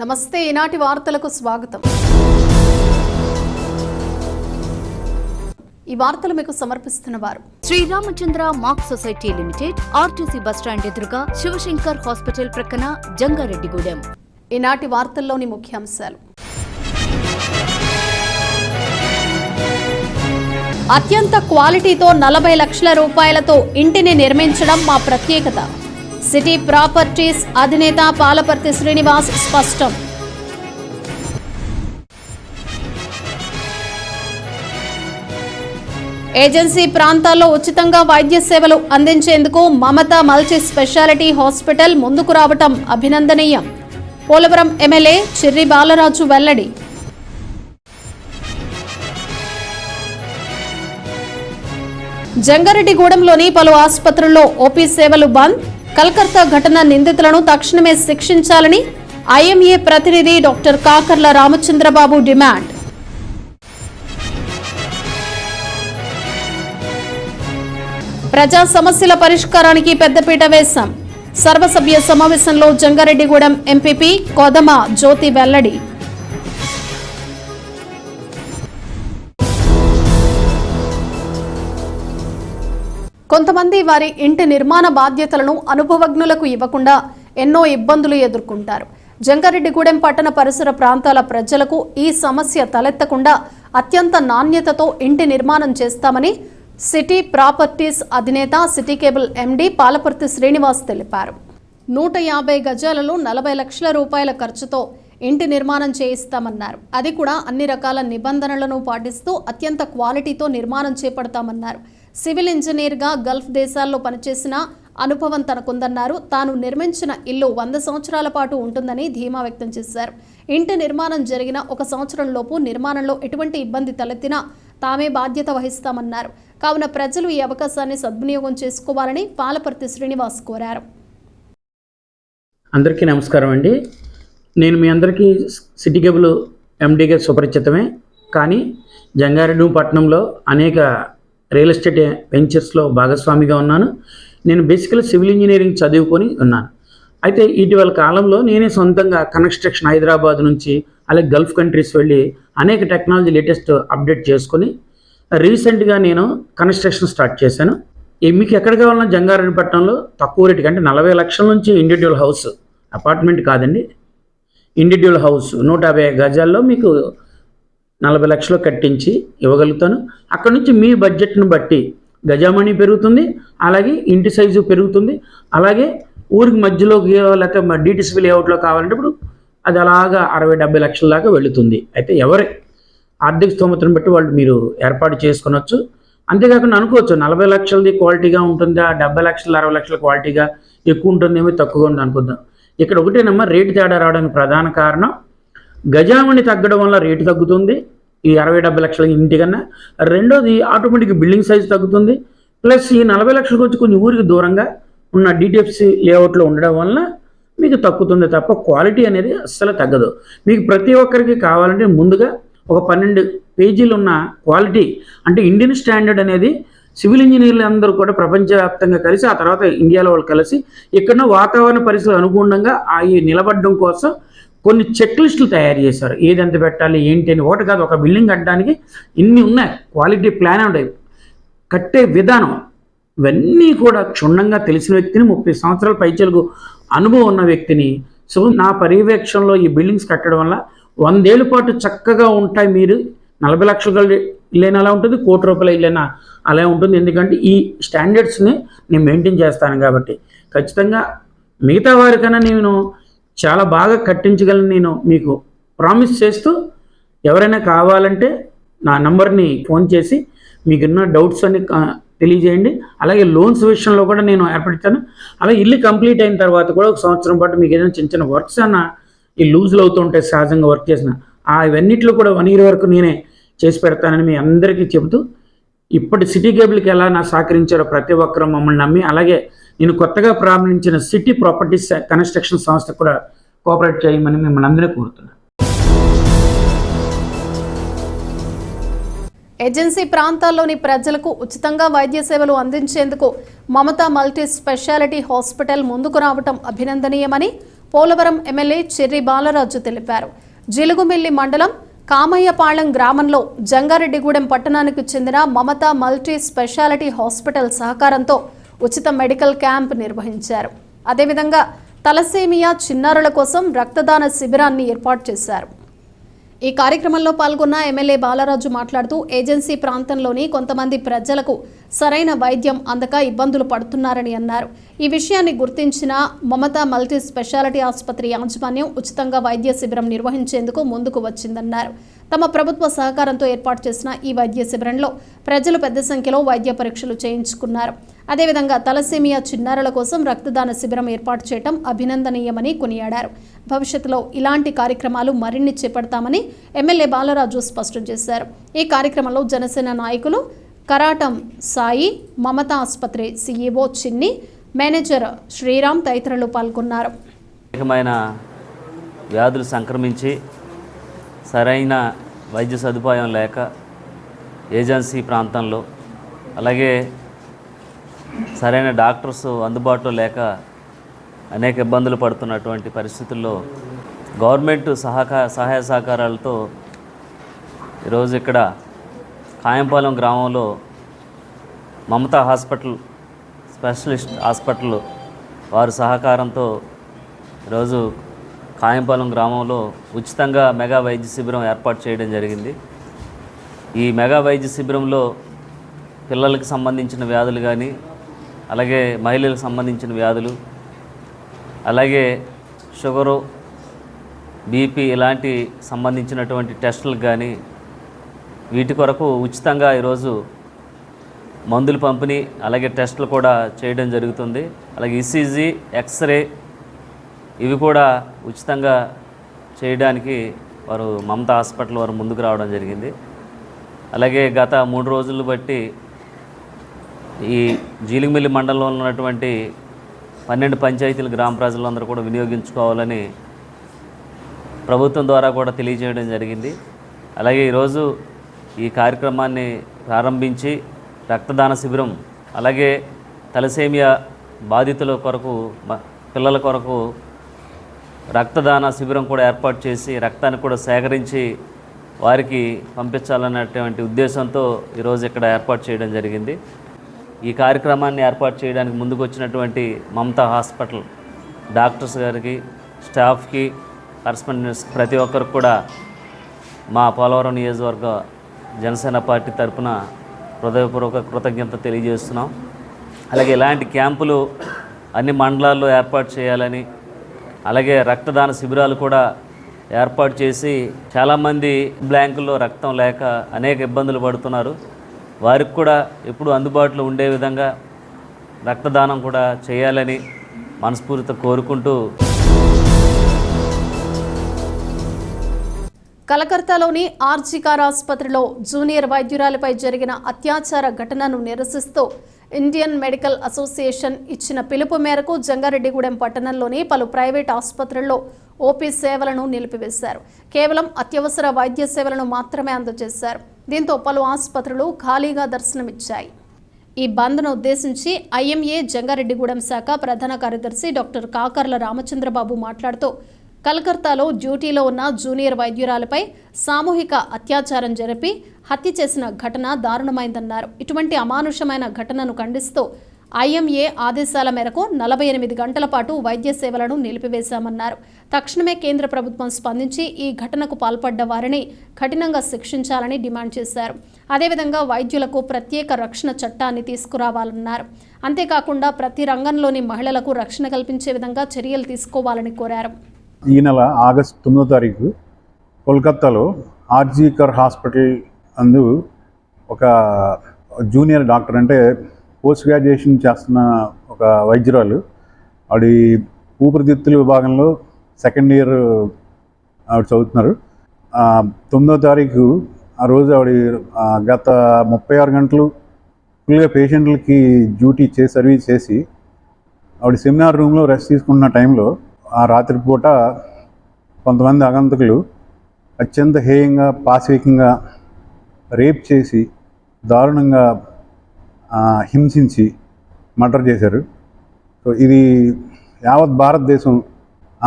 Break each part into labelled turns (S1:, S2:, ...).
S1: నమస్తే ఈనాటి వార్తలకు స్వాగతం. ఈ వార్తలు మీకు సమర్పిస్తున్న వారు
S2: Shri Ramachandra mark society limited, RTC bus stand ఎదురుగా, శివశంకర్ హాస్పిటల్ ప్రక్కన, జంగారెడ్డిగూడెం.
S1: ఈనాటి వార్తల్లోని ముఖ్యాంశాలు: అత్యంత క్వాలిటీతో 40 లక్షల రూపాయలతో ఇంటిని నిర్మించడం మా ప్రత్యేకత. సిటీ ప్రాపర్టీస్ అధినేత పాలపర్తి శ్రీనివాస్ స్పష్టం. ఏజెన్సీ ప్రాంతాల్లో ఉచితంగా వైద్య సేవలు అందించేందుకు మమతా మల్టీ స్పెషాలిటీ హాస్పిటల్ ముందుకు రావటం అభినందనీయం. పోలవరం ఎమ్మెల్యే చిర్రి బాలరాజు వెల్లడి. జంగారెడ్డిగూడెంలోని పలు ఆసుపత్రుల్లో ఓపీ సేవలు బంద్. కల్కత్తా ఘటన నిందితులను తక్షణమే శిక్షించాలని ఐఎంఏ ప్రతినిధి డాక్టర్ కాకర్ల రామచంద్రబాబు డిమాండ్. ప్రజా సమస్యల పరిష్కారానికి పెద్దపీట వేశాం. సర్వసభ్య సమావేశంలో జంగారెడ్డిగూడెం ఎంపీపీ కోదమ జ్యోతి వెల్లడి. కొంతమంది వారి ఇంటి నిర్మాణ బాధ్యతలను అనుభవజ్ఞులకు ఇవ్వకుండా ఎన్నో ఇబ్బందులు ఎదుర్కొంటారు. జంగారెడ్డిగూడెం పట్టణ పరిసర ప్రాంతాల ప్రజలకు ఈ సమస్య తలెత్తకుండా అత్యంత నాణ్యతతో ఇంటి నిర్మాణం చేస్తామని సిటీ ప్రాపర్టీస్ అధినేత city cable MD Palaparthi Srinivas తెలిపారు. 150 గజాలలో 40 లక్షల రూపాయల ఖర్చుతో ఇంటి నిర్మాణం చేయిస్తామన్నారు. అది కూడా అన్ని రకాల నిబంధనలను పాటిస్తూ అత్యంత క్వాలిటీతో నిర్మాణం చేపడతామన్నారు. సివిల్ ఇంజనీర్గా గల్ఫ్ దేశాల్లో పనిచేసిన అనుభవం తనకుందన్నారు. తాను నిర్మించిన ఇల్లు 100 సంవత్సరాల పాటు ఉంటుందని ధీమా వ్యక్తం చేశారు. ఇంటి నిర్మాణం జరిగిన 1 సంవత్సరంలోపు నిర్మాణంలో ఎటువంటి ఇబ్బంది తలెత్తినా తామే బాధ్యత వహిస్తామన్నారు. కావున ప్రజలు ఈ అవకాశాన్ని సద్వినియోగం చేసుకోవాలని పాలపర్తి శ్రీనివాస్ కోరారు.
S3: అందరికీ నమస్కారం అండి. నేను మీ అందరికీ సిటీ కేబుల్ ఎండీగా సుపరిచితమే. కానీ జంగారెడ్డి పట్టణంలో అనేక రియల్ ఎస్టేట్ వెంచర్స్లో భాగస్వామిగా ఉన్నాను. నేను బేసికలీ సివిల్ ఇంజనీరింగ్ చదువుకొని ఉన్నాను. అయితే ఇటీవల కాలంలో నేనే సొంతంగా కన్స్ట్రక్షన్ హైదరాబాద్ నుంచి అలాగే గల్ఫ్ కంట్రీస్ వెళ్ళి అనేక టెక్నాలజీ లేటెస్ట్ అప్డేట్ చేసుకొని రీసెంట్గా నేను కన్స్ట్రక్షన్ స్టార్ట్ చేశాను. మీకు ఎక్కడ కావాలన్నా జంగారెడ్డి పట్టణంలో తక్కువ రేటుకి, అంటే 40 లక్షల నుంచి ఇండివిజువల్ హౌస్, అపార్ట్మెంట్ కాదండి, ఇండివిజువల్ హౌస్ 150 గజాల్లో మీకు 40 లక్షలు కట్టించి ఇవ్వగలుగుతాను. అక్కడ నుంచి మీ బడ్జెట్ను బట్టి గజామణి పెరుగుతుంది, అలాగే ఇంటి సైజు పెరుగుతుంది, అలాగే ఊరికి మధ్యలోకి లేకపోతే డిటిసిపి లేఅవుట్లో కావాలంటే ఇప్పుడు అది అలాగా 60-70 లక్షల దాకా వెళుతుంది. అయితే ఎవరి ఆర్థిక స్తోమతను బట్టి వాళ్ళు మీరు ఏర్పాటు చేసుకొనవచ్చు. అంతేకాకుండా అనుకోవచ్చు 40 లక్షలది క్వాలిటీగా ఉంటుందా, 70 లక్షలు 60 లక్షల క్వాలిటీగా ఎక్కువ ఉంటుందేమో తక్కువగా ఉంది అనుకుందాం. ఇక్కడ ఒకటేనమ్మా రేటు తేడా రావడానికి ప్రధాన కారణం గజామణి తగ్గడం వల్ల రేటు తగ్గుతుంది ఈ 60-70 లక్షల ఇంటి కన్నా. రెండోది ఆటోమేటిక్ బిల్డింగ్ సైజ్ తగ్గుతుంది. ప్లస్ ఈ 40 లక్షలకు వచ్చి కొంచెం ఊరికి దూరంగా ఉన్న డిటిఎఫ్సి లేఅవుట్లో ఉండడం వలన మీకు తగ్గుతుంది తప్ప క్వాలిటీ అనేది అస్సలు తగ్గదు. మీకు ప్రతి ఒక్కరికి కావాలంటే ముందుగా ఒక 12 పేజీలు ఉన్న క్వాలిటీ, అంటే ఇండియన్ స్టాండర్డ్ అనేది సివిల్ ఇంజనీర్లు అందరూ కూడా ప్రపంచవ్యాప్తంగా కలిసి ఆ తర్వాత ఇండియాలో వాళ్ళు కలిసి ఇక్కడ వాతావరణ పరిస్థితులు అనుగుణంగా అవి నిలబడడం కోసం కొన్ని చెక్ లిస్టులు తయారు చేశారు. ఏది ఎంత పెట్టాలి ఏంటి అని. ఒకటి కాదు, ఒక బిల్డింగ్ కట్టడానికి ఇన్ని ఉన్నాయి, క్వాలిటీ ప్లాన్ ఉంటాయి, కట్టే విధానం, ఇవన్నీ కూడా క్షుణ్ణంగా తెలిసిన వ్యక్తిని, 30 సంవత్సరాల పైచలకు అనుభవం ఉన్న వ్యక్తిని. సో నా పర్యవేక్షణలో ఈ బిల్డింగ్స్ కట్టడం వల్ల 100 ఏళ్ళ పాటు చక్కగా ఉంటాయి. మీరు 40 లక్షల ఇల్లైనా అలా ఉంటుంది, 1 కోటి రూపాయల ఇల్లైనా అలా ఉంటుంది. ఎందుకంటే ఈ స్టాండర్డ్స్ని నేను మెయింటైన్ చేస్తాను కాబట్టి ఖచ్చితంగా మిగతా వారికన్నా నేను చాలా బాగా కట్టించగలను నేను మీకు ప్రామిస్ చేస్తూ, ఎవరైనా కావాలంటే నా నంబర్ని ఫోన్ చేసి మీకున్న డౌట్స్ అన్ని తెలియజేయండి. అలాగే లోన్స్ విషయంలో కూడా నేను ఏర్పడతాను. అలాగే ఇల్లు కంప్లీట్ అయిన తర్వాత కూడా 1 సంవత్సరం పాటు మీకు ఏదైనా చిన్న చిన్న వర్క్స్ అన్న ఈ లూజ్లు అవుతూ ఉంటాయి సహజంగా వర్క్ చేసిన, ఇవన్నిట్లో కూడా 1 ఇయర్ వరకు నేనే చేసి పెడతానని మీ అందరికీ చెబుతూ, ఇప్పటి సిటీ కేబుల్కి ఎలా నా సహకరించారో ప్రతి ఒక్కరూ మమ్మల్ని నమ్మి, అలాగే నేను కొత్తగా ప్రారంభించిన సిటీ ప్రాపర్టీస్ కన్స్ట్రక్షన్ సంస్థ కూడా కోఆపరేట్ చేయమని మిమ్మల్ని అందరినీ కోరుతున్నాను.
S1: ఏజెన్సీ ప్రాంతాల్లోని ప్రజలకు ఉచితంగా వైద్య సేవలు అందించేందుకు మమతా మల్టీ స్పెషాలిటీ హాస్పిటల్ ముందుకు రావటం అభినందనీయమని పోలవరం ఎమ్మెల్యే చెర్రి బాలరాజు తెలిపారు. జిలుగుమిల్లి మండలం కామయ్యపాళెం గ్రామంలో జంగారెడ్డిగూడెం పట్టణానికి చెందిన మమతా మల్టీ స్పెషాలిటీ హాస్పిటల్ సహకారంతో ఉచిత మెడికల్ క్యాంప్ నిర్వహించారు. అదేవిధంగా తలసేమియా చిన్నారుల కోసం రక్తదాన శిబిరాన్ని ఏర్పాటు చేశారు. ఈ కార్యక్రమంలో పాల్గొన్న ఎమ్మెల్యే బాలరాజు మాట్లాడుతూ ఏజెన్సీ ప్రాంతంలోని కొంతమంది ప్రజలకు సరైన వైద్యం అందక ఇబ్బందులు పడుతున్నారని అన్నారు. ఈ విషయాన్ని గుర్తించిన మమతా మల్టీ స్పెషాలిటీ ఆసుపత్రి యాజమాన్యం ఉచితంగా వైద్య శిబిరం నిర్వహించేందుకు ముందుకు వచ్చిందన్నారు. తమ ప్రభుత్వ సహకారంతో ఏర్పాటు చేసిన ఈ వైద్య శిబిరంలో ప్రజలు పెద్ద సంఖ్యలో వైద్య పరీక్షలు చేయించుకున్నారు. అదేవిధంగా తలసేమియా చిన్నారుల కోసం రక్తదాన శిబిరం ఏర్పాటు చేయడం అభినందనీయమని కొనియాడారు. భవిష్యత్తులో ఇలాంటి కార్యక్రమాలు మరిన్ని చేపడతామని ఎమ్మెల్యే బాలరాజు స్పష్టం చేశారు. ఈ కార్యక్రమంలో జనసేన నాయకులు కరాటం సాయి, మమతా ఆసుపత్రి సీఈఓ చిన్ని, మేనేజర్ శ్రీరామ్ తదితరులు పాల్గొన్నారు.
S4: వ్యాధులు సంక్రమించి సరైన వైద్య సదుపాయం లేక ఏజెన్సీ ప్రాంతంలో, అలాగే సరైన డాక్టర్స్ అందుబాటులో లేక అనేక ఇబ్బందులు పడుతున్నటువంటి పరిస్థితుల్లో గవర్నమెంట్ సహాయ సహకారాలతో ఈరోజు ఇక్కడ కాయంపాలెం గ్రామంలో మమతా హాస్పిటల్ స్పెషలిస్ట్ హాస్పిటల్ వారి సహకారంతో ఈరోజు కాయంపాలెం గ్రామంలో ఉచితంగా మెగా వైద్య శిబిరం ఏర్పాటు చేయడం జరిగింది. ఈ మెగా వైద్య శిబిరంలో పిల్లలకు సంబంధించిన వ్యాధులు కానీ, అలాగే మహిళలకు సంబంధించిన వ్యాధులు, అలాగే షుగరు, బీపీ ఇలాంటి సంబంధించినటువంటి టెస్టులకు కానీ వీటి కొరకు ఉచితంగా ఈరోజు మందులు పంపిణీ, అలాగే టెస్టులు కూడా చేయడం జరుగుతుంది. అలాగే ఈసీజీ, ఎక్స్రే ఇవి కూడా ఉచితంగా చేయడానికి వారు మమతా హాస్పిటల్ వారు ముందుకు రావడం జరిగింది. అలాగే గత 3 రోజులు బట్టి ఈ జీలిగిమిల్లి మండలంలో ఉన్నటువంటి 12 పంచాయతీల గ్రామ ప్రజలందరూ కూడా వినియోగించుకోవాలని ప్రభుత్వం ద్వారా కూడా తెలియజేయడం జరిగింది. అలాగే ఈరోజు ఈ కార్యక్రమాన్ని ప్రారంభించి రక్తదాన శిబిరం, అలాగే తలసేమియా బాధితుల కొరకు, పిల్లల కొరకు రక్తదాన శిబిరం కూడా ఏర్పాటు చేసి రక్తాన్ని కూడా సేకరించి వారికి పంపించాలన్నటువంటి ఉద్దేశంతో ఈరోజు ఇక్కడ ఏర్పాటు చేయడం జరిగింది. ఈ కార్యక్రమాన్ని ఏర్పాటు చేయడానికి ముందుకు వచ్చినటువంటి మమతా హాస్పిటల్ డాక్టర్స్ గారికి, స్టాఫ్కి, కరస్పాండెంట్స్ ప్రతి ఒక్కరికి కూడా మా పోలవరం నియోజకవర్గ జనసేన పార్టీ తరఫున హృదయపూర్వక కృతజ్ఞత తెలియజేస్తున్నాం. అలాగే ఇలాంటి క్యాంపులు అన్ని మండలాల్లో ఏర్పాటు చేయాలని, అలాగే రక్తదాన శిబిరాలు కూడా ఏర్పాటు చేసి చాలామంది బ్లాంకుల్లో రక్తం లేక అనేక ఇబ్బందులు పడుతున్నారు. వారికి కూడా ఎప్పుడు అందుబాటులో ఉండే విధంగా రక్తదానం కూడా చేయాలని మనస్ఫూర్తిగా కోరుకుంటూ
S1: కలకత్తాలోని ఆర్జికార్ ఆసుపత్రిలో జూనియర్ వైద్యురాలిపై జరిగిన అత్యాచార ఘటనను నిరసిస్తూ ఇండియన్ మెడికల్ అసోసియేషన్ ఇచ్చిన పిలుపు మేరకు జంగారెడ్డిగూడెం పట్టణంలోని పలు ప్రైవేట్ ఆసుపత్రుల్లో ఓపీ సేవలను నిలిపివేశారు. కేవలం అత్యవసర వైద్య సేవలను మాత్రమే అందజేశారు. దీంతో పలు ఆసుపత్రులు ఖాళీగా దర్శనమిచ్చాయి. ఈ బంద్ను ఉద్దేశించి ఐఎంఏ జంగారెడ్డిగూడెం శాఖ ప్రధాన కార్యదర్శి డాక్టర్ కాకర్ల రామచంద్రబాబు మాట్లాడుతూ కలకత్తాలో డ్యూటీలో ఉన్న జూనియర్ వైద్యురాలపై సామూహిక అత్యాచారం జరిపి హత్య చేసిన ఘటన దారుణమైందన్నారు. ఇటువంటి అమానుషమైన ఘటనను ఖండిస్తూ ఐఎంఏ ఆదేశాల మేరకు 48 గంటల పాటు వైద్య సేవలను నిలిపివేశామన్నారు. తక్షణమే కేంద్ర ప్రభుత్వం స్పందించి ఈ ఘటనకు పాల్పడ్డ వారిని కఠినంగా శిక్షించాలని డిమాండ్ చేశారు. అదేవిధంగా వైద్యులకు ప్రత్యేక రక్షణ చట్టాన్ని తీసుకురావాలన్నారు. అంతేకాకుండా ప్రతి రంగంలోని మహిళలకు రక్షణ కల్పించే విధంగా చర్యలు తీసుకోవాలని కోరారు.
S5: ఈ నెల ఆగస్టు 9వ తారీఖు కోల్కత్తాలో ఆర్జికర్ హాస్పిటల్ అందు ఒక జూనియర్ డాక్టర్, అంటే పోస్ట్ గ్రాడ్యుయేషన్ చేస్తున్న ఒక వైద్యురాలు, ఆవిడ ఊపిరితిత్తుల విభాగంలో 2nd ఇయర్ ఆవిడ చదువుతున్నారు. 9వ తారీఖు ఆ రోజు ఆవిడ గత 36 గంటలు ఫుల్గా పేషెంట్లకి డ్యూటీ సర్వీస్ చేసి ఆవిడ సెమినార్ రూమ్లో రెస్ట్ తీసుకుంటున్న టైంలో ఆ రాత్రిపూట కొంతమంది ఆగంతకులు అత్యంత హేయంగా, పాశవికంగా రేప్ చేసి దారుణంగా హింసించి మర్డర్ చేశారు. సో ఇది యావత్ భారతదేశం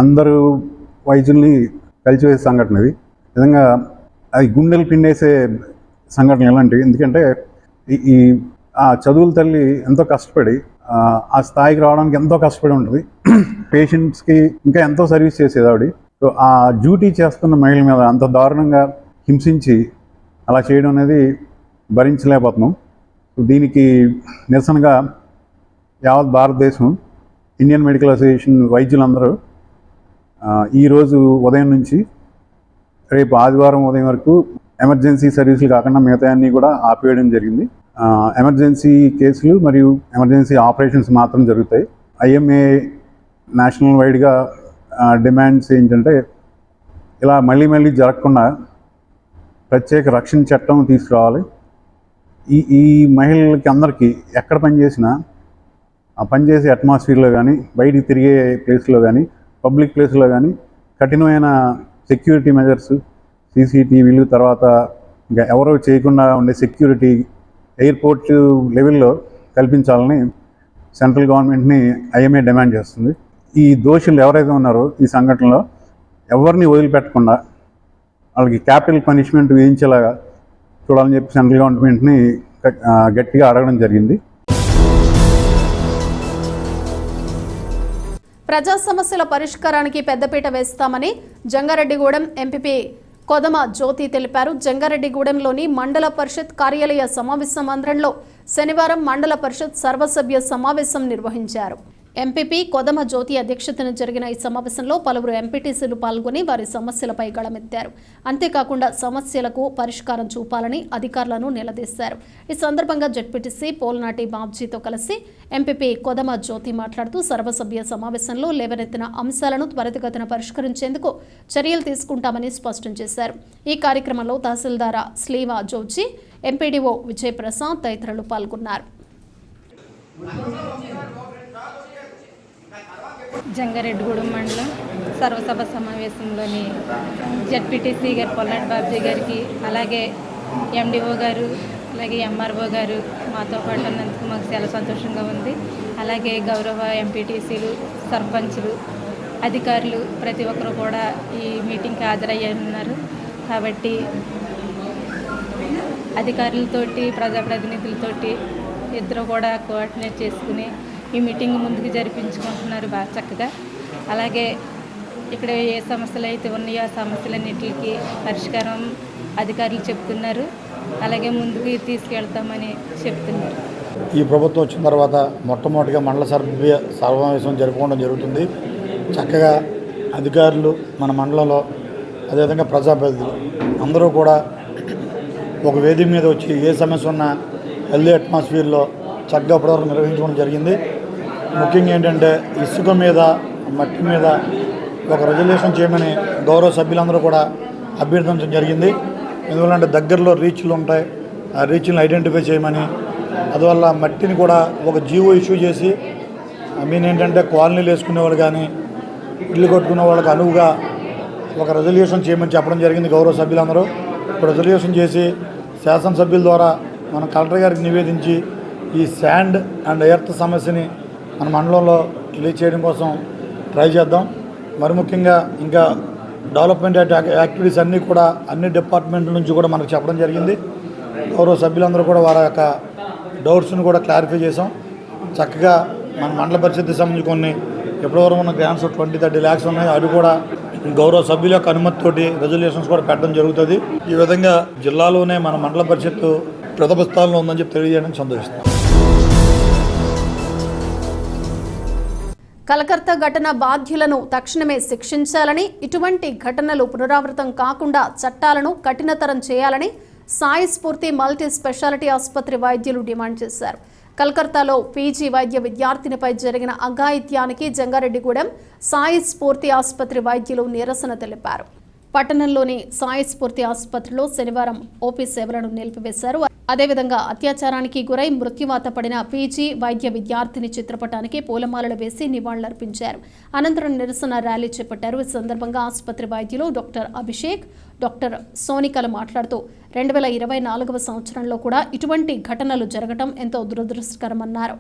S5: అందరూ వైద్యుల్ని కలిసివేసే సంఘటన ఇది. నిజంగా అది గుండెలు పిండేసే సంఘటనలు ఇలాంటివి. ఎందుకంటే ఈ ఆ చదువుల తల్లి ఎంతో కష్టపడి ఆ స్థాయికి రావడానికి ఎంతో కష్టపడి ఉంటుంది. పేషెంట్స్కి ఇంకా ఎంతో సర్వీస్ చేసేది ఆవిడ. సో ఆ డ్యూటీ చేస్తున్న మహిళల మీద అంత దారుణంగా హింసించి అలా చేయడం అనేది భరించలేకపోతున్నాం. దీనికి నిరసనగా యావత్ భారతదేశం ఇండియన్ మెడికల్ అసోసియేషన్ వైద్యులందరూ ఈరోజు ఉదయం నుంచి రేపు ఆదివారం ఉదయం వరకు ఎమర్జెన్సీ సర్వీసులు కాకుండా మిగతా అన్నీ కూడా ఆపివేయడం జరిగింది. ఎమర్జెన్సీ కేసులు మరియు ఎమర్జెన్సీ ఆపరేషన్స్ మాత్రం జరుగుతాయి. ఐఎంఏ నేషనల్ వైడ్గా డిమాండ్స్ ఏంటంటే ఇలా మళ్ళీ జరగకుండా ప్రత్యేక రక్షణ చట్టం తీసుకురావాలి. ఈ మహిళలకి అందరికీ ఎక్కడ పనిచేసినా ఆ పనిచేసే అట్మాస్ఫియర్లో కానీ, బయటికి తిరిగే ప్లేస్లో కానీ, పబ్లిక్ ప్లేస్లో కానీ కఠినమైన సెక్యూరిటీ మెజర్స్, సీసీటీవీలు, తర్వాత ఇంకా ఎవరో చేయకుండా ఉండే సెక్యూరిటీ ఎయిర్పోర్ట్ లెవెల్లో కల్పించాలని సెంట్రల్ గవర్నమెంట్ని ఐఎంఏ డిమాండ్ చేస్తుంది. ఈ దోషులు ఎవరైతే ఉన్నారో ఈ సంఘటనలో ఎవరిని వదిలిపెట్టకుండా వాళ్ళకి క్యాపిటల్ పనిష్మెంట్ విధించేలాగా చూడాలని చెప్పి సెంట్రల్ గవర్నమెంట్ని గట్టిగా అడగడం జరిగింది.
S1: ప్రజా సమస్యల పరిష్కారానికి పెద్దపీట వేస్తామని జంగారెడ్డిగూడెం ఎంపీపీ కొదమ జ్యోతి తెలిపారు. జంగారెడ్డిగూడెంలోని మండల పరిషత్ కార్యాలయ సమావేశ మందిరంలో శనివారం మండల పరిషత్ సర్వసభ్య సమావేశం నిర్వహించారు. ఎంపీపీ కొదమ జ్యోతి అధ్యక్షతన జరిగిన ఈ సమావేశంలో పలువురు ఎంపీటీసీలు పాల్గొని వారి సమస్యలపై గళమెత్తారు. అంతేకాకుండా సమస్యలకు పరిష్కారం చూపాలని అధికారులను నిలదీశారు. ఈ సందర్భంగా జెడ్పీటీసీ పోల్నాటి బాబ్జీతో కలిసి ఎంపీపీ కొదమ జ్యోతి మాట్లాడుతూ సర్వసభ్య సమావేశంలో లేవనెత్తిన అంశాలను త్వరితగతిన పరిష్కరించేందుకు చర్యలు తీసుకుంటామని స్పష్టం చేశారు. ఈ కార్యక్రమంలో తహసీల్దార్ స్లీవా జోజీ, ఎంపీడీఓ విజయప్రసాద్ తదితరులు పాల్గొన్నారు.
S6: జంగారెడ్డిగూడెం మండలం సర్వసభ సమావేశంలోని జెడ్పీటీసీ గారు పొల్లాటి బాబ్జీ గారికి, అలాగే ఎండిఓ గారు, అలాగే ఎంఆర్ఓ గారు మాతో పాటు ఉన్నందుకు మాకు చాలా సంతోషంగా ఉంది. అలాగే గౌరవ ఎంపీటీసీలు, సర్పంచులు, అధికారులు ప్రతి ఒక్కరు కూడా ఈ మీటింగ్కి హాజరయ్యి ఉన్నారు. కాబట్టి అధికారులతోటి ప్రజాప్రతినిధులతోటి ఇద్దరు కూడా కోఆర్డినేట్ చేసుకుని ఈ మీటింగ్ ముందుకు జరిపించుకుంటున్నారు బాగా చక్కగా. అలాగే ఇక్కడ ఏ సమస్యలు అయితే ఉన్నాయో ఆ సమస్యలన్నింటికి పరిష్కారం అధికారులు చెప్తున్నారు. అలాగే ముందుకు తీసుకెళ్తామని చెప్తున్నారు.
S7: ఈ ప్రభుత్వం వచ్చిన తర్వాత మొట్టమొదటిగా మండల సమావేశం జరుపుకోవడం జరుగుతుంది. చక్కగా అధికారులు మన మండలంలో, అదేవిధంగా ప్రజాప్రతినిధులు అందరూ కూడా ఒక వేదిక మీద వచ్చి ఏ సమస్య ఉన్నా హెల్దీ అట్మాస్ఫియర్లో చక్కగా ప్రవర్తన నిర్వహించుకోవడం జరిగింది. ముఖ్యంగా ఏంటంటే ఇసుక మీద, మట్టి మీద ఒక రెజల్యూషన్ చేయమని గౌరవ సభ్యులందరూ కూడా అభ్యర్థించడం జరిగింది. ఎందువల్లంటే దగ్గరలో రీచ్లు ఉంటాయి, ఆ రీచ్లను ఐడెంటిఫై చేయమని, అందువల్ల మట్టిని కూడా ఒక జీవో ఇష్యూ చేసి ఏంటంటే కాలనీలు వేసుకునే వాళ్ళు కానీ ఇల్లు కట్టుకునే వాళ్ళకి అనువుగా ఒక రెజల్యూషన్ చేయమని చెప్పడం జరిగింది గౌరవ సభ్యులందరూ. ఇప్పుడు రెజల్యూషన్ చేసి శాసనసభ్యుల ద్వారా మనం కలెక్టర్ గారికి నివేదించి ఈ శాండ్ అండ్ ఎర్త్ సమస్యని మన మండలంలో రిలీజ్ చేయడం కోసం ట్రై చేద్దాం. మరి ముఖ్యంగా ఇంకా డెవలప్మెంట్ యాక్టివిటీస్ అన్నీ కూడా అన్ని డిపార్ట్మెంట్ల నుంచి కూడా మనకు చెప్పడం జరిగింది. గౌరవ సభ్యులందరూ కూడా వారి యొక్క డౌట్స్ని కూడా క్లారిఫై చేసాం. చక్కగా మన మండల పరిషత్కి సంబంధించి కొన్ని ఎప్పటివరకు ఉన్న గ్రాంట్స్ 20-30 lakhs ఉన్నాయి. అది కూడా గౌరవ సభ్యుల యొక్క అనుమతితోటి రెజల్యూషన్స్ కూడా పెట్టడం జరుగుతుంది. ఈ విధంగా జిల్లాలోనే మన మండల పరిషత్తు ప్రథమ స్థానంలో ఉందని చెప్పి తెలియజేయడానికి సంతోషిస్తాం.
S1: కలకత్తా ఘటన బాధ్యులను తక్షణమే శిక్షించాలని, ఇటువంటి ఘటనలు పునరావృతం కాకుండా చట్టాలను కఠినతరం చేయాలని సాయి స్ఫూర్తి మల్టీ స్పెషాలిటీ ఆసుపత్రి వైద్యులు డిమాండ్ చేశారు. కలకత్తాలో పీజీ వైద్య విద్యార్థినిపై జరిగిన అఘాయిత్యానికి జంగారెడ్డిగూడెం సాయి స్ఫూర్తి ఆసుపత్రి వైద్యులు నిరసన తెలిపారు. పట్టణంలోని సాయి స్ఫూర్తి ఆసుపత్రిలో శనివారం ఓపీ సేవలను నిలిపివేశారు. అదేవిధంగా అత్యాచారానికి గురై మృత్యువాత పడిన పీజీ వైద్య విద్యార్థిని చిత్రపటానికి పూలమాలలు వేసి నివాళులర్పించారు. అనంతరం నిరసన ర్యాలీ చేపట్టారు. ఈ సందర్భంగా ఆసుపత్రి వైద్యులు డాక్టర్ అభిషేక్, డాక్టర్ సోనికలు మాట్లాడుతూ 2024వ సంవత్సరంలో కూడా ఇటువంటి ఘటనలు జరగడం ఎంతో దురదృష్టకరమన్నారు.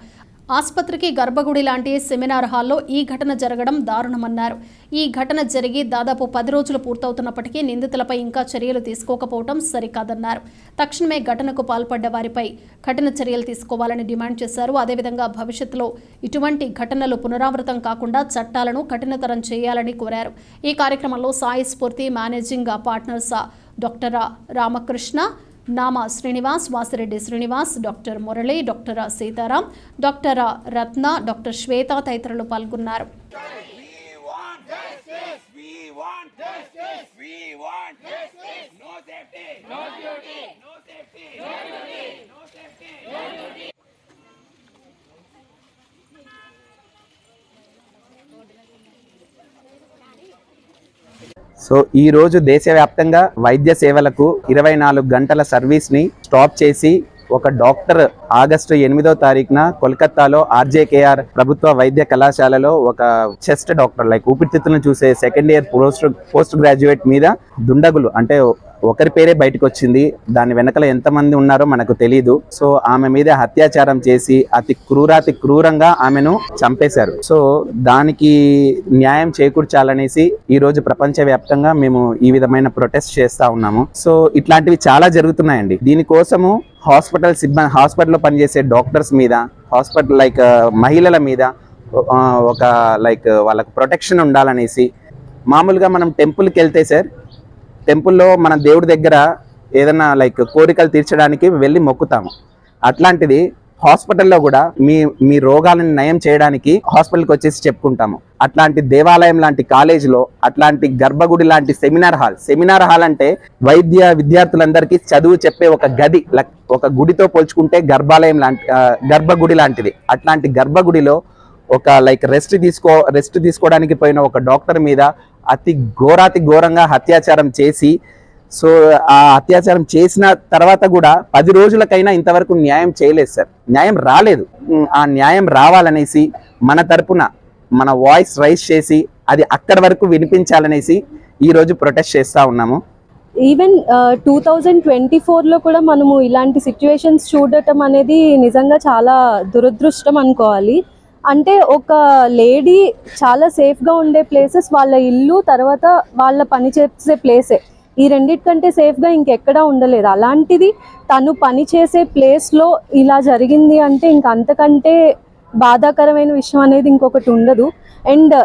S1: ఆసుపత్రికి గర్భగుడి లాంటి సెమినార్ హాల్లో ఈ ఘటన జరగడం దారుణమన్నారు. ఈ ఘటన జరిగి దాదాపు 10 రోజులు పూర్తవుతున్నప్పటికీ నిందితులపై ఇంకా చర్యలు తీసుకోకపోవడం సరికాదన్నారు. తక్షణమే ఘటనకు పాల్పడ్డ వారిపై కఠిన చర్యలు తీసుకోవాలని డిమాండ్ చేశారు. అదేవిధంగా భవిష్యత్తులో ఇటువంటి ఘటనలు పునరావృతం కాకుండా చట్టాలను కఠినతరం చేయాలని కోరారు. ఈ కార్యక్రమంలో Sai Sphurthi managing partners doctor Ramakrishna, Nama Srinivas, Vasireddy Srinivas, doctor Murali, doctor Sitaram, doctor Ratna, doctor Swetha తదితరులు పాల్గొన్నారు.
S8: సో ఈ రోజు దేశవ్యాప్తంగా వైద్య సేవలకు 24 గంటల సర్వీస్ని స్టాప్ చేసి ఒక డాక్టర్ ఆగస్టు 8వ తారీఖున కోల్కతాలో RJKR ప్రభుత్వ వైద్య కళాశాలలో ఒక చెస్ట్ డాక్టర్ ఊపిరితిత్తులను చూసే సెకండ్ ఇయర్ పోస్ట్ గ్రాడ్యుయేట్ మీద దుండగులు అంటే ఒకరి పేరే బయటకు వచ్చింది. దాని వెనకల ఎంతమంది ఉన్నారో మనకు తెలియదు. సో ఆమె మీద అత్యాచారం చేసి అతి క్రూరంగా ఆమెను చంపేశారు. సో దానికి న్యాయం చేకూర్చాలనేసి ఈ రోజు ప్రపంచవ్యాప్తంగా మేము ఈ విధమైన ప్రొటెస్ట్ చేస్తా ఉన్నాము. సో ఇట్లాంటివి చాలా జరుగుతున్నాయండి. దీనికోసము హాస్పిటల్లో పనిచేసే డాక్టర్స్ మీద, హాస్పిటల్ మహిళల మీద ఒక వాళ్ళకు ప్రొటెక్షన్ ఉండాలనేసి. మామూలుగా మనం టెంపుల్కి వెళ్తే సార్, టెంపుల్లో మన దేవుడి దగ్గర ఏదైనా కోరికలు తీర్చడానికి వెళ్ళి మొక్కుతాము. అట్లాంటిది హాస్పిటల్లో కూడా మీ రోగాలను నయం చేయడానికి హాస్పిటల్కి వచ్చేసి చెప్పుకుంటాము. అట్లాంటి దేవాలయం లాంటి కాలేజీలో అట్లాంటి గర్భగుడి లాంటి సెమినార్ హాల్ అంటే వైద్య విద్యార్థులందరికీ చదువు చెప్పే ఒక గది, ఒక గుడితో పోల్చుకుంటే గర్భగుడి లాంటిది. అట్లాంటి గర్భగుడిలో ఒక రెస్ట్ తీసుకోవడానికి పోయిన ఒక డాక్టర్ మీద అతి ఘోరంగా అత్యాచారం చేసి, సో ఆ అత్యాచారం చేసిన తర్వాత కూడా 10 రోజులకైనా ఇంతవరకు న్యాయం చేయలేదు సార్. న్యాయం రాలేదు. ఆ న్యాయం రావాలనేసి మన తరపున మన వాయిస్ రైజ్ చేసి అది అక్కడి వరకు వినిపించాలనేసి ఈరోజు ప్రొటెస్ట్ చేస్తూ ఉన్నాము.
S9: ఈవెన్ 2024లో కూడా మనము ఇలాంటి సిచ్యువేషన్స్ చూడటం అనేది నిజంగా చాలా దురదృష్టం అనుకోవాలి. అంటే ఒక లేడీ చాలా సేఫ్గా ఉండే ప్లేసెస్ వాళ్ళ ఇల్లు, తర్వాత వాళ్ళ పని చేసే ప్లేసే. ఈ రెండిటికంటే సేఫ్గా ఇంకెక్కడా ఉండలేదు. అలాంటిది తను పని చేసే ప్లేస్లో ఇలా జరిగింది అంటే ఇంక అంతకంటే బాధాకరమైన విషయం అనేది ఇంకొకటి ఉండదు. అండ్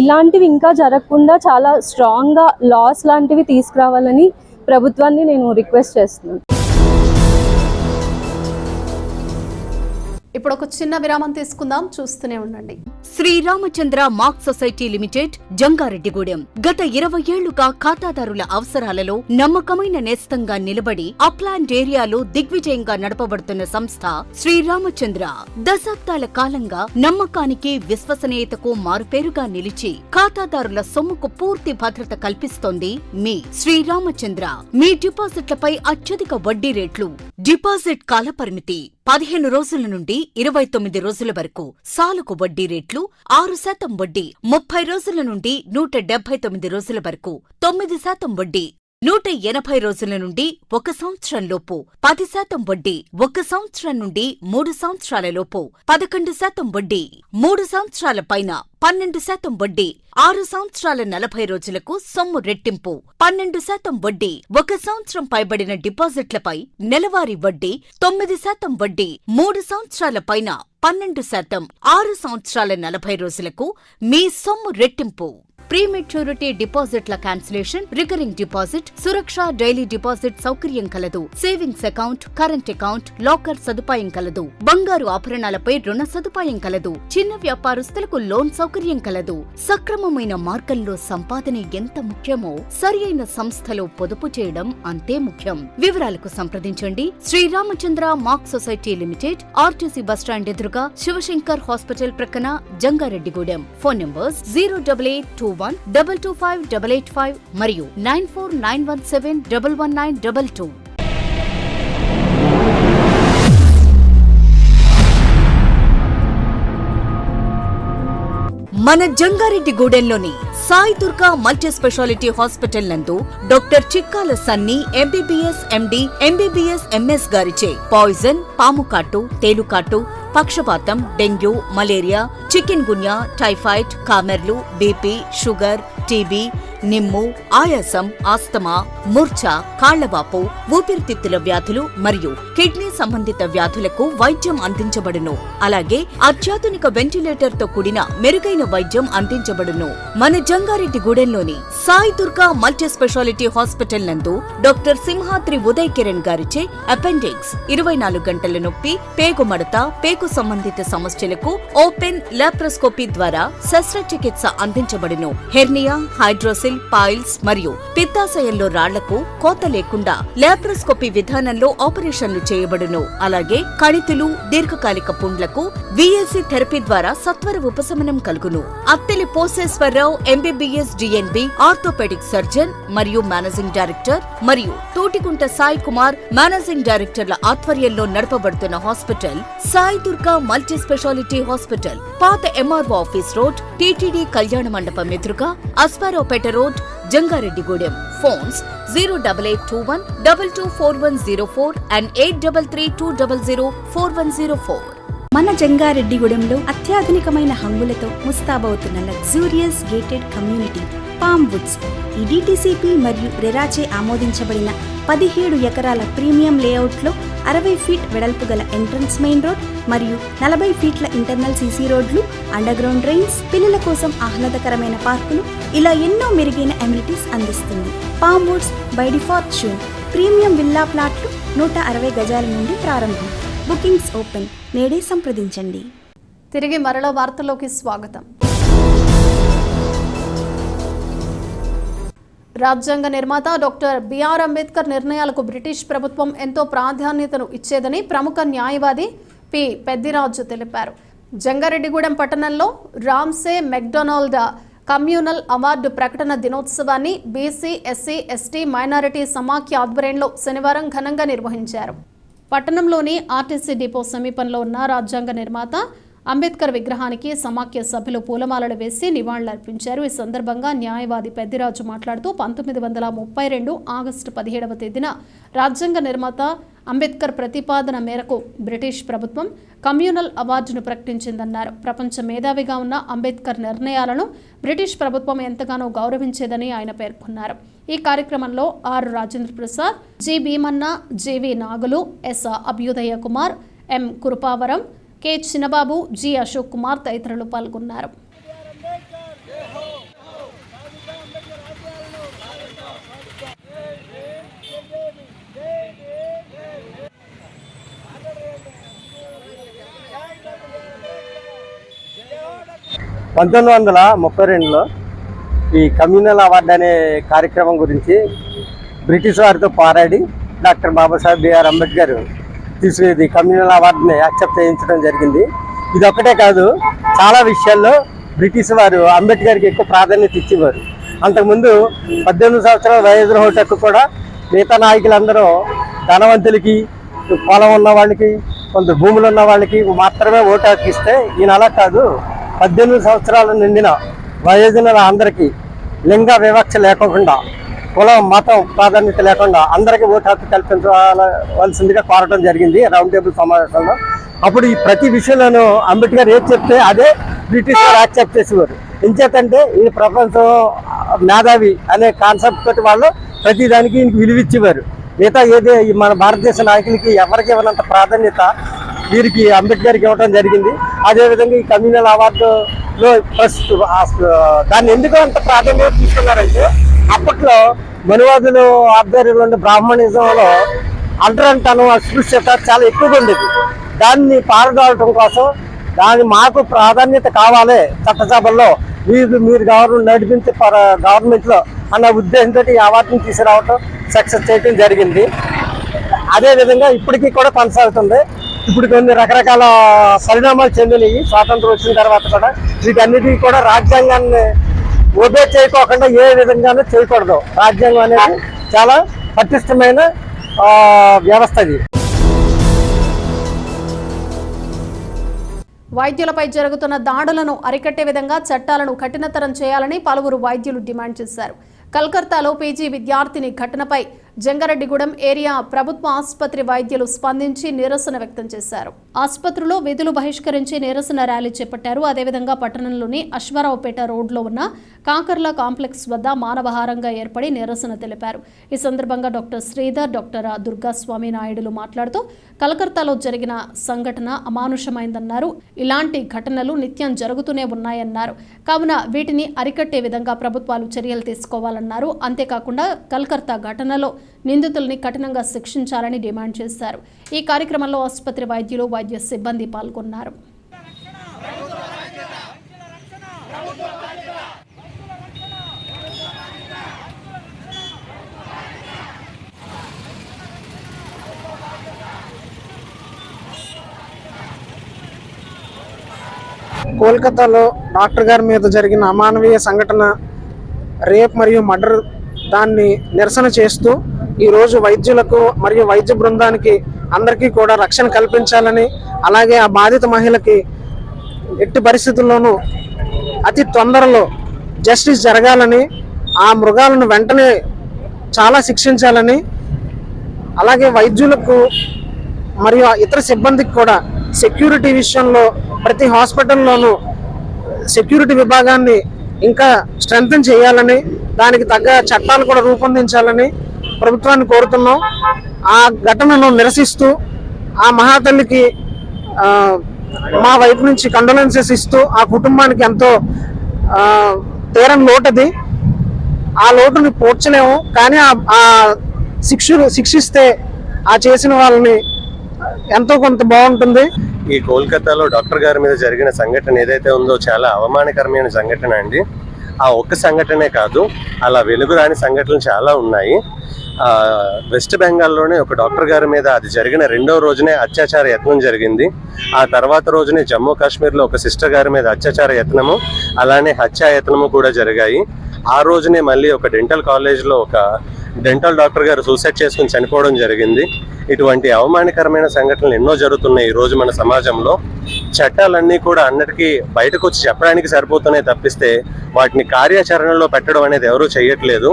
S9: ఇలాంటివి ఇంకా జరగకుండా చాలా స్ట్రాంగ్గా లాస్ లాంటివి తీసుకురావాలని ప్రభుత్వాన్ని నేను రిక్వెస్ట్ చేస్తున్నాను.
S1: ఇప్పుడు ఒక చిన్న విరామం తీసుకుందాం, చూస్తూనే ఉండండి.
S2: Sriramachandra mark society limited, Jangareddygudem. గత 20 ఏళ్లుగా ఖాతాదారుల అవసరాలలో నమ్మకమైన నేస్తంగా నిలబడి అప్లాండ్ ఏరియాలో దిగ్విజయంగా నడపబడుతున్న సంస్థ శ్రీరామచంద్ర. దశాబ్దాల కాలంగా నమ్మకానికి, విశ్వసనీయతకు మారుపేరుగా నిలిచి ఖాతాదారుల సొమ్ముకు పూర్తి భద్రత కల్పిస్తోంది మీ శ్రీరామచంద్ర. మీ డిపాజిట్లపై అత్యధిక వడ్డీ రేట్లు, డిపాజిట్ కాలపరిమితి 15 రోజుల నుండి 29 రోజుల వరకు, సాలుకు వడ్డీ రేట్లు 6% వడ్డీ, 30 రోజుల నుండి 179 రోజుల వరకు 9% వడ్డీ, 180 రోజుల నుండి 1 సంవత్సరం లోపు 10% వడ్డీ, 1 సంవత్సరం నుండి 3 సంవత్సరాల లోపు 11% వడ్డీ, 3 సంవత్సరాల పైన 12% వడ్డీ, 6 సంవత్సరాల 40 రోజులకు సొమ్ము రెట్టింపు 12% వడ్డీ, 1 సంవత్సరం పైబడిన డిపాజిట్లపై నెలవారీ వడ్డీ 9% వడ్డీ, 3 సంవత్సరాల పైన 12%, 6 సంవత్సరాల 40 రోజులకు మీ సొమ్ము రెట్టింపు. ప్రీమెచ్యూరిటీ డిపాజిట్ల క్యాన్సిలేషన్, రికరింగ్ డిపాజిట్, సురక్ష డైలీ డిపాజిట్ సౌకర్యం కలదు. Savings account, current account, locker సదుపాయం కలదు. బంగారు ఆభరణాలపై రుణ సదుపాయం కలదు. చిన్న వ్యాపారస్తులకు లోన్ సౌకర్యం కలదు. సక్రమమైన మార్గంలో సంపాదన ఎంత ముఖ్యమో సరియైన సంస్థలో పొదుపు చేయడం అంతే ముఖ్యం. వివరాలకు సంప్రదించండి. Sriramachandra mark society limited, RTC bus stand ఎదురుగా, శివశంకర్ హాస్పిటల్ ప్రక్కన, జంగారెడ్డిగూడెం. ఫోన్ నంబర్స్ 08821225885 మరియు 9491711922. మన జంగారెడ్డిగూడెంలోని Sai Durga multi speciality hospital నందు doctor Chikkala Sunny MBBS MD MBBS MS గారిచే పాయిజన్, పాము కాటు, తేలుకాటు, పక్షపాతం, dengue, malaria, chikungunya, typhoid, కామెర్లు, బీపీ, షుగర్, టీబీ, నిమ్ము, ఆయాసం, ఆస్తమా, మూర్ఛ, కాళ్లవాపు, ఊపిరితిత్తుల వ్యాధులు మరియు కిడ్నీ సంబంధిత వ్యాధులకు వైద్యం అందించబడును. అలాగే అత్యాధునిక వెంటిలేటర్ తో కూడిన మెరుగైన వైద్యం అందించబడును. మన జంగారెడ్డిగూడెంలోని Sai Durga multi speciality hospital నందు డాక్టర్ సింహాద్రి ఉదయ్ కిరణ్ గారిచే అపెండిక్స్, 24 గంటల నొప్పి, పేగుమడత, పేగు సంబంధిత సమస్యలకు ఓపెన్ లాప్రోస్కోపీ ద్వారా శస్త్రచికిత్స అందించబడును. హెర్నియా, హైడ్రోసిల్, పైల్స్ మరియు పిత్తాశయంలో రాళ్లకు కోత లేకుండా లాప్రోస్కోపీ విధానంలో ఆపరేషన్లు చేయబడును. అలాగే కణితులు, దీర్ఘకాలిక పుండ్లకు విఎల్సి థెరపీ ద్వారా సత్వర ఉపశమనం కలుగును. Atteli Poseswararao MBBS DNB orthopaedic surgeon మరియు మేనేజింగ్ డైరెక్టర్ మరియు తోటికుంట సాయి కుమార్ మేనేజింగ్ డైరెక్టర్ల ఆధ్వర్యంలో నడపబడుతున్న hospital Sai Durga multi speciality hospital, పాత MRO office road, TTD Kalyana Mandapam ఎదురుగా, Aswaraopeta road, Jangareddygudem. Phones 08821 224104 and 8332004104.
S10: మన జంగారెడ్డిగూడెంలో అత్యాధునికమైన హంగులతో ముస్తాబవుతున్న luxurious gated community palm woods. ఈ డిటిసిపి మరియు రెరాచే ఆమోదించబడిన 17 ఎకరాల ప్రీమియం లేఅవుట్లో 60 ఫీట్ వెడల్పు గల ఎంట్రన్స్ మెయిన్ రోడ్ మరియు 40 ఫీట్ల ఇంటర్నల్ సీసీ రోడ్లు, అండర్ గ్రౌండ్ డ్రైన్స్, పిల్లల కోసం ఆహ్లాదకరమైన పార్కులు, ఇలా ఎన్నో మెరుగైన అమ్యూనిటీస్ అందిస్తుంది. పామ్ వుడ్స్ బై డిఫాల్ట్ షూన్ ప్రీమియం విల్లా ప్లాట్లు 160 గజాల నుండి ప్రారంభం. Bookings open. నేడే సంప్రదించండి.
S1: తిరిగి మరల వార్తల్లోకి స్వాగతం. రాజ్యాంగ నిర్మాత డాక్టర్ బిఆర్ అంబేద్కర్ నిర్ణయాలకు బ్రిటిష్ ప్రభుత్వం ఎంతో ప్రాధాన్యతను ఇచ్చేదని ప్రముఖ న్యాయవాది పి పెద్దిరాజు తెలిపారు. జంగారెడ్డిగూడెం పట్టణంలో రామ్సే మెక్డొనాల్డ్ కమ్యూనల్ అవార్డు ప్రకటన దినోత్సవాన్ని బీసీ, ఎస్సీ, ఎస్టీ, మైనారిటీ సమాఖ్య ఆధ్వర్యంలో శనివారం ఘనంగా నిర్వహించారు. పట్టణంలోని ఆర్టీసీ డిపో సమీపంలో ఉన్న రాజ్యాంగ నిర్మాత అంబేద్కర్ విగ్రహానికి సమాఖ్య సభ్యులు పూలమాలలు వేసి నివాళులర్పించారు. ఈ సందర్భంగా న్యాయవాది పెద్దిరాజు మాట్లాడుతూ 1932 ఆగస్టు 17వ తేదీన రాజ్యాంగ నిర్మాత అంబేద్కర్ ప్రతిపాదన మేరకు బ్రిటిష్ ప్రభుత్వం కమ్యూనల్ అవార్డును ప్రకటించిందన్నారు. ప్రపంచ మేధావిగా ఉన్న అంబేద్కర్ నిర్ణయాలను బ్రిటిష్ ప్రభుత్వం ఎంతగానో గౌరవించేదని ఆయన పేర్కొన్నారు. ఈ కార్యక్రమంలో R Rajendra Prasad, G Bheemanna, JV Nagulu, S Abhyudaya Kumar, M Kurupavaram, K Chinnababu, G Ashok Kumar తదితరులు పాల్గొన్నారు.
S11: పంతొమ్మిది 1932లో ఈ కమ్యూనల్ అవార్డు అనే కార్యక్రమం గురించి బ్రిటిష్ వారితో పోరాడి డాక్టర్ బాబాసాహెబ్ బిఆర్ అంబేద్కర్ తీసుకునేది కమ్యూనల్ అవార్డుని యాక్సెప్ట్ చేయించడం జరిగింది. ఇది ఒక్కటే కాదు, చాలా విషయాల్లో బ్రిటిష్ వారు అంబేద్కర్కి ఎక్కువ ప్రాధాన్యత ఇచ్చేవారు. అంతకుముందు 18 సంవత్సరాల వయసు హోటకు కూడా మిగతా నాయకులందరూ ధనవంతులకి, పొలం ఉన్న వాళ్ళకి, కొంత భూములు ఉన్న వాళ్ళకి మాత్రమే ఓటు హక్కు ఇస్తే ఈయన అలా కాదు, 18 సంవత్సరాలు నిండిన వయోజనుల అందరికీ లింగ వివక్ష లేకుండా, కులం మతం ప్రాధాన్యత లేకుండా అందరికీ ఓటు హక్కు కల్పించవలసిందిగా కోరటం జరిగింది రౌండ్ టేబుల్ సమావేశంలో. అప్పుడు ఈ ప్రతి విషయంలోనూ అంబేద్కర్ ఏది చెప్తే అదే బ్రిటిష్ వారు యాక్సెప్ట్ చేసేవారు. ఎంచేతంటే ఈ ప్రపంచం మేధావి అనే కాన్సెప్ట్ తోటి వాళ్ళు ప్రతి దానికి విలువిచ్చేవారు. మిగతా ఏదే మన భారతదేశ నాయకులకి ఎవరికి ఇవ్వనంత ప్రాధాన్యత వీరికి అంబేద్కర్కి ఇవ్వడం జరిగింది. అదేవిధంగా ఈ కమ్యూనల్ అవార్డులో ఫస్ట్ దాన్ని ఎందుకు అంత ప్రాధాన్యత తీసుకున్నారంటే, అప్పట్లో మనువాదులు ఆధ్వర్యంలో ఉండే బ్రాహ్మణిజంలో అంటరంతనం, అస్పృశ్యత చాలా ఎక్కువగా ఉండేది. దాన్ని పాల్గొనడం కోసం మాకు ప్రాధాన్యత కావాలి చట్టసభల్లో, మీరు గవర్నమెంట్ నడిపించే గవర్నమెంట్లో అన్న ఉద్దేశంతో ఈ అవార్డుని తీసుకురావటం సక్సెస్ చేయడం జరిగింది. అదేవిధంగా ఇప్పటికీ కూడా కొనసాగుతుంది. ఇప్పుడు కొన్ని రకరకాల పరిణామాలు చెందినవి స్వాతంత్రం వచ్చిన తర్వాత కూడా. వీటన్నిటికీ కూడా రాజ్యాంగాన్ని ఒబే చేయకోకుండా ఏ విధంగానూ చేయకూడదు. రాజ్యాంగం అనేది చాలా పటిష్టమైన వ్యవస్థ ఇది.
S1: వైద్యులపై జరుగుతున్న దాడులను అరికట్టే విధంగా చట్టాలను కఠినతరం చేయాలని పలువురు వైద్యులు డిమాండ్ చేశారు. కల్కత్తాలో పీజీ విద్యార్థిని ఘటనపై జంగారెడ్డిగూడెం ఏరియా ప్రభుత్వ ఆసుపత్రి వైద్యులు స్పందించి నిరసన వ్యక్తం చేశారు. ఆసుపత్రిలో విధులు బహిష్కరించి నిరసన ర్యాలీ చేపట్టారు. అదేవిధంగా పట్టణంలోని అశ్వారావుపేట రోడ్లో ఉన్న కాకర్ల కాంప్లెక్స్ వద్ద మానవహారంగా ఏర్పడి నిరసన తెలిపారు. ఈ సందర్భంగా డాక్టర్ శ్రీధర్, డాక్టర్ దుర్గాస్వామి నాయుడులు మాట్లాడుతూ కలకత్తాలో జరిగిన సంఘటన అమానుషమైందన్నారు. ఇలాంటి ఘటనలు నిత్యం జరుగుతూనే ఉన్నాయన్నారు. కావున వీటిని అరికట్టే విధంగా ప్రభుత్వాలు చర్యలు తీసుకోవాలన్నారు. అంతేకాకుండా కలకత్తా ఘటనలో నిందితుల్ని కఠినంగా శిక్షించాలని డిమాండ్ చేశారు. ఈ కార్యక్రమంలో ఆసుపత్రి వైద్యులు, వైద్య సిబ్బంది పాల్గొన్నారు.
S12: కోల్కతాలో డాక్టర్ గారి మీద జరిగిన అమానవీయ సంఘటన, రేప్ మరియు మర్డర్, దాన్ని నిరసన చేస్తూ ఈరోజు వైద్యులకు మరియు వైద్య బృందానికి అందరికీ కూడా రక్షణ కల్పించాలని, అలాగే ఆ బాధిత మహిళకి ఎట్టి పరిస్థితుల్లోనూ అతి తొందరలో జస్టిస్ జరగాలని, ఆ మృగాలను వెంటనే చాలా శిక్షించాలని, అలాగే వైద్యులకు మరియు ఇతర సిబ్బందికి కూడా సెక్యూరిటీ విషయంలో ప్రతి హాస్పిటల్లోనూ సెక్యూరిటీ విభాగాన్ని ఇంకా స్ట్రెంథెన్ చేయాలని, దానికి తగ్గ చట్టాలు కూడా రూపొందించాలని ప్రభుత్వాన్ని కోరుతున్నాం. ఆ ఘటనను నిరసిస్తూ ఆ మహాతల్లికి మా వైపు నుంచి కండోలెన్సెస్ ఇస్తూ ఆ కుటుంబానికి ఎంతో తీరని లోటది. ఆ లోటుని పోడ్చలేము, కానీ ఆ శిక్షిస్తే ఆ చేసిన వాళ్ళని ఎంతో కొంత బాగుంటుంది.
S13: ఈ కోల్కతాలో డాక్టర్ గారి మీద జరిగిన సంఘటన ఏదైతే ఉందో చాలా అవమానకరమైన సంఘటన అండి. ఆ ఒక్క సంఘటనే కాదు, అలా వెలుగురాని సంఘటనలు చాలా ఉన్నాయి. వెస్ట్ బెంగాల్లోనే ఒక డాక్టర్ గారి మీద అది జరిగిన రెండో రోజునే అత్యాచార యత్నం జరిగింది. ఆ తర్వాత రోజునే జమ్మూ కాశ్మీర్లో ఒక సిస్టర్ గారి మీద అత్యాచార యత్నము, అలానే హత్యాయత్నము కూడా జరిగాయి. ఆ రోజునే మళ్ళీ ఒక డెంటల్ కాలేజ్లో ఒక డెంటల్ డాక్టర్ గారు సూసైడ్ చేసుకుని చనిపోవడం జరిగింది. ఇటువంటి అవమానకరమైన సంఘటనలు ఎన్నో జరుగుతున్నాయి ఈరోజు మన సమాజంలో. చట్టాలన్నీ కూడా అన్నిటికీ బయటకు వచ్చి చెప్పడానికి సరిపోతున్నాయి తప్పిస్తే వాటిని కార్యాచరణలో పెట్టడం అనేది ఎవరూ చేయట్లేదు.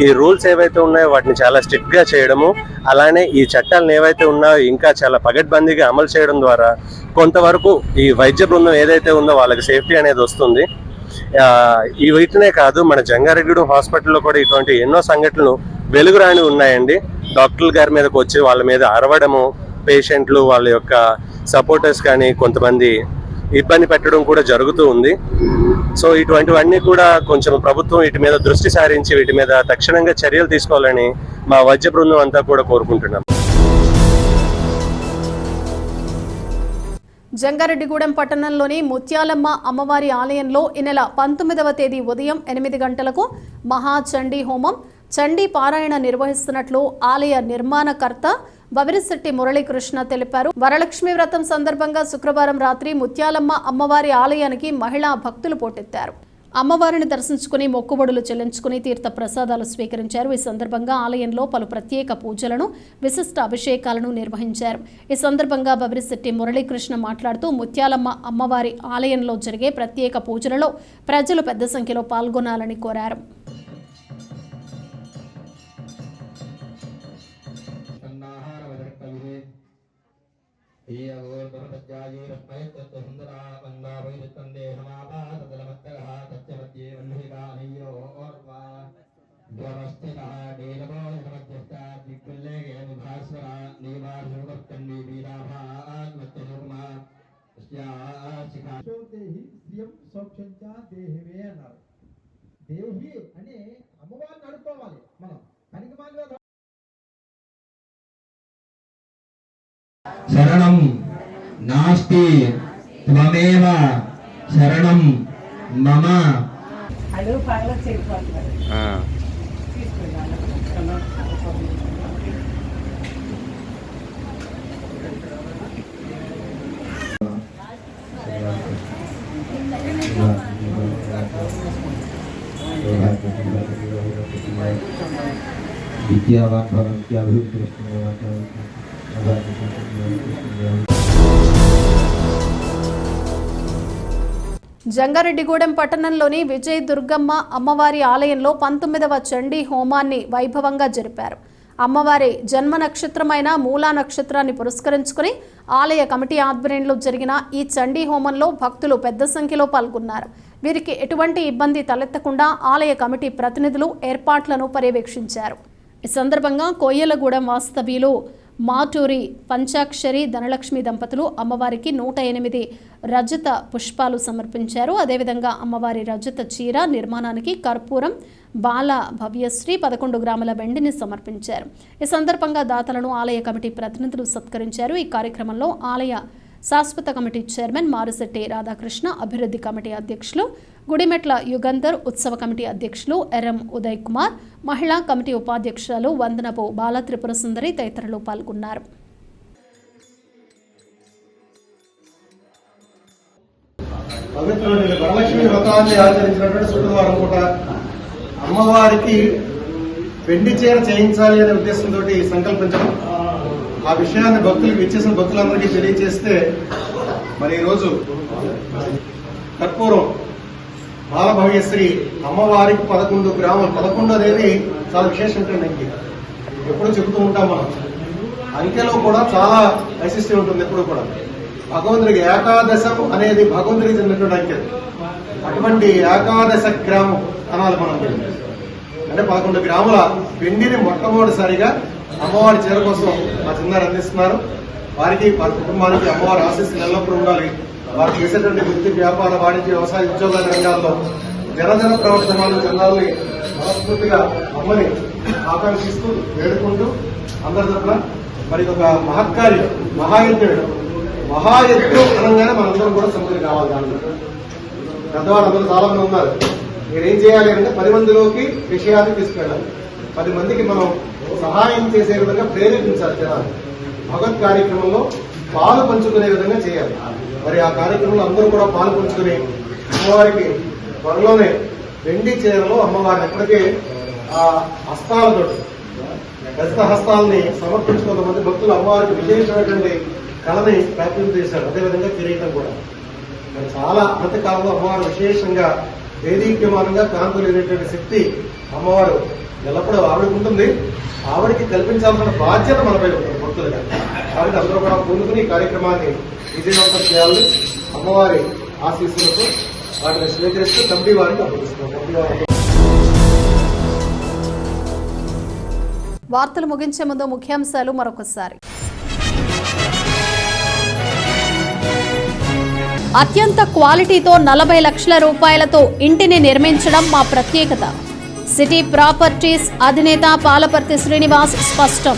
S13: ఈ రూల్స్ ఏవైతే ఉన్నాయో వాటిని చాలా స్ట్రిక్ట్గా చేయడము, అలానే ఈ చట్టాలను ఏవైతే ఉన్నాయో ఇంకా చాలా పగడ్బందీగా అమలు చేయడం ద్వారా కొంతవరకు ఈ వైద్య బృందం ఏదైతే ఉందో వాళ్ళకి సేఫ్టీ అనేది వస్తుంది. ఈ వీటినే కాదు, మన జంగారెడ్డిగూడెం హాస్పిటల్లో కూడా ఇటువంటి ఎన్నో సంఘటనలు వెలుగురాని ఉన్నాయండి. డాక్టర్ల గారి మీదకి వచ్చి వాళ్ళ మీద అరవడము, పేషెంట్లు వాళ్ళ యొక్క సపోర్టర్స్ కానీ కొంతమంది ఇబ్బంది పెట్టడం కూడా జరుగుతూ ఉంది. సో ఇటువంటివన్నీ కూడా కొంచెం ప్రభుత్వం వీటి మీద దృష్టి సారించి వీటి మీద తక్షణంగా చర్యలు తీసుకోవాలని మా వైద్య బృందం అంతా కూడా కోరుకుంటున్నాం.
S1: జంగారెడ్డిగూడెం పట్టణంలోని ముత్యాలమ్మ అమ్మవారి ఆలయంలో ఈ నెల 19వ తేదీ ఉదయం 8 గంటలకు మహాచండీ హోమం, చండీ పారాయణ నిర్వహిస్తున్నట్లు ఆలయ నిర్మాణకర్త బవిరిశెట్టి మురళీకృష్ణ తెలిపారు. వరలక్ష్మి వ్రతం సందర్భంగా శుక్రవారం రాత్రి ముత్యాలమ్మ అమ్మవారి ఆలయానికి మహిళా భక్తులు పోటెత్తారు. అమ్మవారిని దర్శించుకుని మొక్కుబడులు చెల్లించుకుని తీర్థ ప్రసాదాలు స్వీకరించారు. ఈ సందర్భంగా ఆలయంలో పలు ప్రత్యేక పూజలను, విశిష్ట అభిషేకాలను నిర్వహించారు. ఈ సందర్భంగా బవిరిశెట్టి మురళీకృష్ణ మాట్లాడుతూ ముత్యాలమ్మ అమ్మవారి ఆలయంలో జరిగే ప్రత్యేక పూజలలో ప్రజలు పెద్ద సంఖ్యలో పాల్గొనాలని కోరారు.
S14: శరణం నాస్తి త్వమేవ శరణం మమ. విద్యావాన్ భవంతి అభివృద్ధి.
S1: జంగారెడ్డిగూడెం పట్టణంలోని విజయ దుర్గమ్మ అమ్మవారి ఆలయంలో 19వ చండీ హోమాన్ని వైభవంగా జరిపారు. అమ్మవారి జన్మ నక్షత్రమైన మూలా నక్షత్రాన్ని పురస్కరించుకుని ఆలయ కమిటీ ఆధ్వర్యంలో జరిగిన ఈ చండీ హోమంలో భక్తులు పెద్ద సంఖ్యలో పాల్గొన్నారు. వీరికి ఎటువంటి ఇబ్బంది తలెత్తకుండా ఆలయ కమిటీ ప్రతినిధులు ఏర్పాట్లను పర్యవేక్షించారు. ఈ సందర్భంగా కోయ్యలగూడెం వాస్తవ్యులు మాటూరి పంచాక్షరి ధనలక్ష్మి దంపతులు అమ్మవారికి 108 రజత పుష్పాలు సమర్పించారు. అదేవిధంగా అమ్మవారి రజత చీర నిర్మాణానికి కర్పూరం బాల భవ్యశ్రీ 11 గ్రాముల వెండిని సమర్పించారు. ఈ సందర్భంగా దాతలను ఆలయ కమిటీ ప్రతినిధులు సత్కరించారు. ఈ కార్యక్రమంలో ఆలయ శాశ్వత కమిటీ చైర్మన్ మారుశెట్టి రాధాకృష్ణ, అభివృద్ధి కమిటీ అధ్యక్షులు గుడిమెట్ల యుగంధర్, ఉత్సవ కమిటీ అధ్యక్షులు ఎర్రం ఉదయ్ కుమార్, మహిళా కమిటీ ఉపాధ్యక్షురాలు వందనపు బాల త్రిపుర సుందరి తదితరులు పాల్గొన్నారు.
S15: పవిత్రమైన వరలక్ష్మి వ్రతాన్ని ఆచరించినటువంటి శుక్రవారం పూట అమ్మవారికి వెండి చీర చేయించాలి అనే ఉద్దేశంతో సంకల్పించడం, ఆ విషయాన్ని భక్తులకు ఇచ్చేసిన భక్తులందరికీ తెలియజేస్తే మరి ఈరోజు కర్పూరం బాలభవ్యశ్రీ అమ్మవారికి 11 గ్రాములు. 11 అనేది చాలా విశేషం ఉంటుంది. ఎప్పుడు చెబుతూ ఉంటాం మనం, అంకెలో కూడా చాలా వైశిష్ట్యం ఉంటుంది. ఎప్పుడు కూడా భగవంతుడికి ఏకాదశం అనేది భగవంతుడికి చెందినటువంటి అంకెలు. అటువంటి ఏకాదశ గ్రామం అనాలి మనం. అంటే 11 గ్రాముల వెండిని మొట్టమొదటిసారిగా అమ్మవారి చీర కోసం మా చిన్నారు అందిస్తున్నారు. వారికి వారి కుటుంబానికి అమ్మవారి ఆశీస్సులు ఎల్లప్పుడూ ఉండాలి. వారికి చేసేటువంటి వృత్తి, వ్యాపార, వాణిజ్య, వ్యవసాయ, ఉద్యోగాల రంగాల్లో జనజన ప్రవర్తనాలు చెందాలని మనస్ఫూర్తిగా అమ్మని ఆకాంక్షిస్తూ వేడుకుంటూ అందరి తరఫున మరి ఒక మహత్కార్యం, మహాయజ్ఞం అనగానే మనందరం కూడా సముద్రం కావాలి. దాంట్లో పెద్దవారు అందరూ చాలా మంది ఉన్నారు. మీరేం చేయాలి అంటే 10 మందిలోకి విషయాన్ని తీసుకెళ్ళాలి. 10 మందికి మనం సహాయం చేసే విధంగా ప్రేరేపించాలి. జనాలు భగవత్ కార్యక్రమంలో పాలు పంచుకునే విధంగా చేయాలి. మరి ఆ కార్యక్రమంలో అందరూ కూడా పాలు పంచుకుని అమ్మవారికి త్వరలోనే వెండి చీరలో అమ్మవారిని ఎప్పటికే ఆ హస్తాలతో రజత హస్తాలని సమర్పించుకున్నమంది భక్తులు అమ్మవారికి విశేషమైనటువంటి కళని ప్రాప్తం చేశారు. అదేవిధంగా కిరీటం కూడా మరి చాలా అంతకాలంలో అమ్మవారు విశేషంగా దేదీప్యమానంగా కాంతులేనటువంటి శక్తి అమ్మవారు ఎల్లప్పుడూ ఆవిడకు ఉంటుంది. ఆవిడకి కల్పించాల్సిన బాధ్యత మనపై ఉంటుంది భక్తులుగా. కాబట్టి అందరూ కూడా పూనుకుని ఈ కార్యక్రమాన్ని విజయవంతం చేయాలని అమ్మవారి ఆశీస్సులతో వాటిని స్వీకరిస్తూ కమిటీ వారికి అప్పగిస్తున్నాం.
S1: వార్తలు ముగించే ముందు ముఖ్యాంశాలు మరొకసారి. అత్యంత క్వాలిటీతో 40 లక్షల రూపాయలతో ఇంటిని నిర్మించడం మా ప్రత్యేకత. సిటీ ప్రాపర్టీస్ అధినేత పాలపర్తి శ్రీనివాస్ స్పష్టం.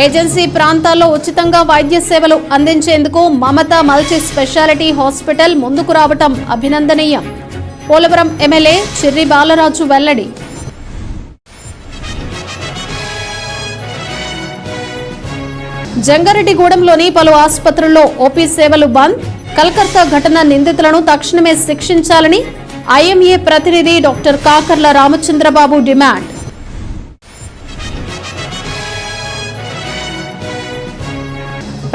S1: ఏజెన్సీ ప్రాంతాల్లో ఉచితంగా వైద్య సేవలు అందించేందుకు మమత మల్టీ స్పెషాలిటీ హాస్పిటల్ ముందుకు రావటం అభినందనీయం. పోలవరం ఎమ్మెల్యే చిర్రి బాలరాజు వెల్లడి. జంగారెడ్డిగూడెంలోని పలు ఆసుపత్రుల్లో ఓపీ సేవలు బంద్. కల్కత్తా ఘటన నిందితులను తక్షణమే శిక్షించాలని ఐఎంఏ ప్రతినిధి డాక్టర్ కాకర్ల రామచంద్రబాబు డిమాండ్.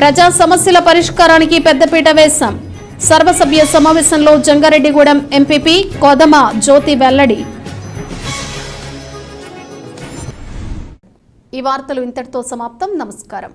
S1: ప్రజా సమస్యల పరిష్కారానికి పెద్దపీట వేశాం. సర్వసభ్య సమావేశంలో జంగారెడ్డిగూడెం ఎంపీపీ కొదమ జ్యోతి వెల్లడి. ఈ వార్తలు ఇంతటితో సమాప్తం. నమస్కారం.